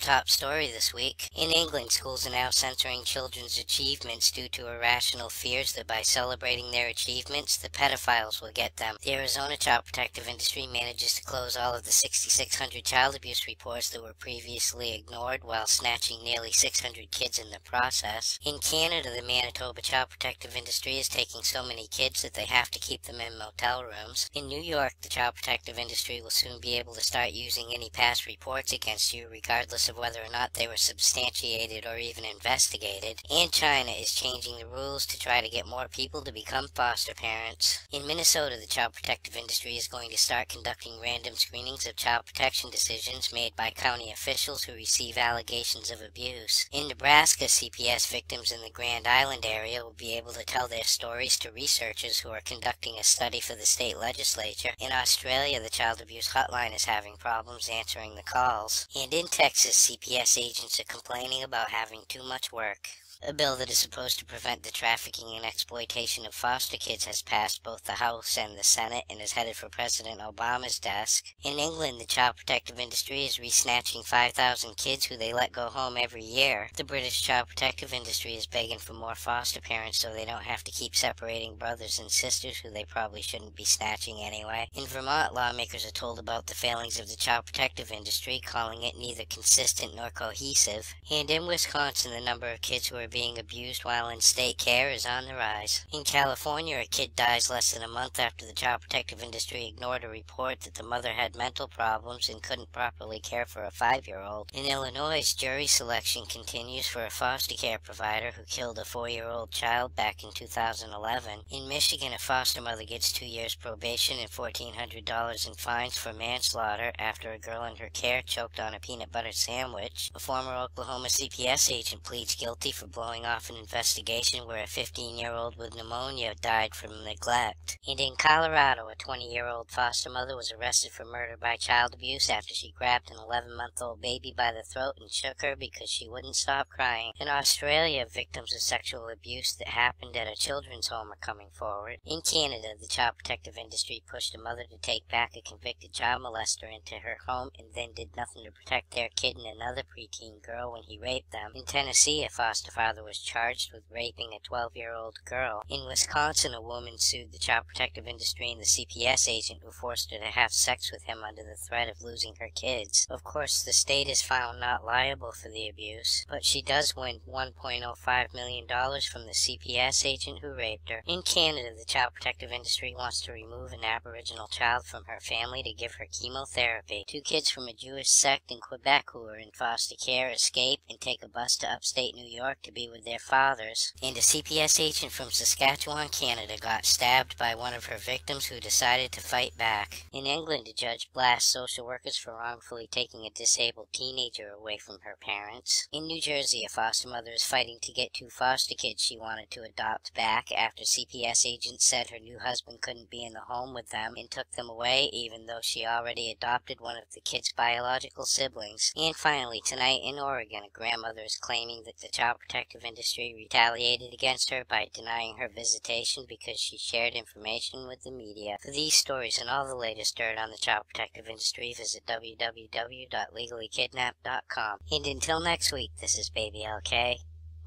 top story this week. In England, schools are now censoring children's achievements due to irrational fears that by celebrating their achievements, the pedophiles will get them. The Arizona child protective industry manages to close all of the 6,600 child abuse reports that were previously ignored while snatching nearly 600 kids in the process. In Canada, the Manitoba child protective industry is taking so many kids that they have to keep them in motel rooms. In New York, the child protective industry will soon be able to start using any past reports against you, regardless of whether or not they were substantiated or even investigated. And China is changing the rules to try to get more people to become foster parents. In Minnesota, the child protective industry is going to start conducting random screenings of child protection decisions made by county officials who receive allegations of abuse. In Nebraska, CPS victims in the Grand Island area will be able to tell their stories to researchers who are conducting a study for the state legislature. In Australia, the child abuse hotline is having problems answering the calls. And in Texas, CPS agents are complaining about having too much work. A bill that is supposed to prevent the trafficking and exploitation of foster kids has passed both the House and the Senate and is headed for President Obama's desk. In England, the child protective industry is re-snatching 5,000 kids who they let go home every year. The British child protective industry is begging for more foster parents so they don't have to keep separating brothers and sisters who they probably shouldn't be snatching anyway. In Vermont, lawmakers are told about the failings of the child protective industry, calling it neither consistent nor cohesive. And in Wisconsin, the number of kids who are being abused while in state care is on the rise. In California, a kid dies less than a month after the child protective industry ignored a report that the mother had mental problems and couldn't properly care for a 5-year-old. In Illinois, jury selection continues for a foster care provider who killed a 4-year-old child back in 2011. In Michigan, a foster mother gets 2 years probation and $1,400 in fines for manslaughter after a girl in her care choked on a peanut butter sandwich. A former Oklahoma CPS agent pleads guilty for blowing off an investigation where a 15-year-old with pneumonia died from neglect. And in Colorado, a 20-year-old foster mother was arrested for murder by child abuse after she grabbed an 11-month-old baby by the throat and shook her because she wouldn't stop crying. In Australia, victims of sexual abuse that happened at a children's home are coming forward. In Canada, the child protective industry pushed a mother to take back a convicted child molester into her home and then did nothing to protect their kid and another preteen girl when he raped them. In Tennessee, a foster father was charged with raping a 12-year-old girl. In Wisconsin, a woman sued the child protective industry and the CPS agent who forced her to have sex with him under the threat of losing her kids. Of course, the state is found not liable for the abuse, but she does win $1.05 million from the CPS agent who raped her. In Canada, the child protective industry wants to remove an Aboriginal child from her family to give her chemotherapy. 2 kids from a Jewish sect in Quebec who are in foster care escape and take a bus to upstate New York to be with their fathers. And a CPS agent from Saskatchewan, Canada got stabbed by one of her victims who decided to fight back. In England, a judge blasts social workers for wrongfully taking a disabled teenager away from her parents. In New Jersey, a foster mother is fighting to get 2 foster kids she wanted to adopt back after CPS agents said her new husband couldn't be in the home with them and took them away even though she already adopted one of the kids' biological siblings. And finally, tonight in Oregon, a grandmother is claiming that the child protective industry retaliated against her by denying her visitation because she shared information with the media. For these stories and all the latest dirt on the child protective industry, visit www.legallykidnapped.com. And until next week, this is Baby LK,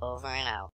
over and out.